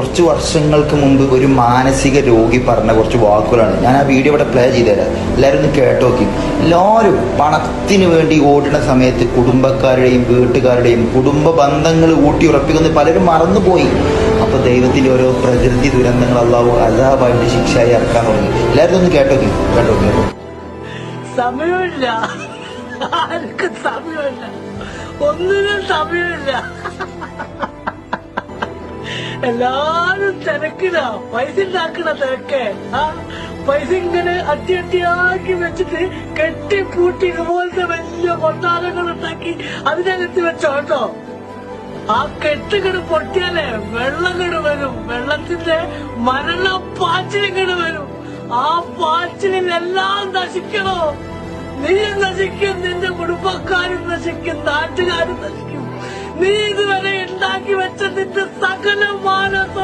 കുറച്ച് വർഷങ്ങൾക്ക് മുമ്പ് ഒരു മാനസിക രോഗി പറഞ്ഞ കുറച്ച് വാക്കുകളാണ്. ഞാൻ ആ വീഡിയോ ഇവിടെ പ്ലേ ചെയ്തുതരാം, എല്ലാവരും ഒന്ന് കേട്ടോക്കി. എല്ലാവരും പണത്തിന് വേണ്ടി ഓടുന്ന സമയത്ത് കുടുംബക്കാരുടെയും വീട്ടുകാരുടെയും കുടുംബ ബന്ധങ്ങൾ ഊട്ടിയുറപ്പിക്കുന്നത് പലരും മറന്നുപോയി. അപ്പൊ ദൈവത്തിന്റെ ഓരോ പ്രകൃതി ദുരന്തങ്ങൾ അല്ലാഹു അസാബായിട്ട് ശിക്ഷയായി ഇറക്കാൻ തുടങ്ങി. എല്ലാവരും ഒന്ന് കേട്ടോക്കി. സമയമില്ല, ആർക്കും സമയമില്ല, ഒന്നിനും സമയമില്ല. എല്ലാരും തിരക്കിലാ, പൈസ ഉണ്ടാക്കണ തിരക്ക്. പൈസ ഇങ്ങനെ അട്ടിയാക്കി വെച്ചിട്ട് കെട്ടിപ്പൂട്ടി ഇതുപോലത്തെ വലിയ കൊട്ടാരങ്ങൾ ഉണ്ടാക്കി അതിനകത്ത് വെച്ചോട്ടോ. ആ കെട്ടുകട് പൊട്ടിയാലേ വെള്ളങ്ങട് വരും, വെള്ളത്തിന്റെ മരണപ്പാച്ചിലിങ്ങട് വരും. ആ പാച്ചിലെല്ലാം നശിക്കണോ? നീ നശിക്കും, നിന്റെ കുടുംബക്കാരും നശിക്കും, നാട്ടുകാരും നശിക്കും. നീ ഇതുവരെ ഉണ്ടാക്കി വെച്ച നിന്റെ സകല മാനസ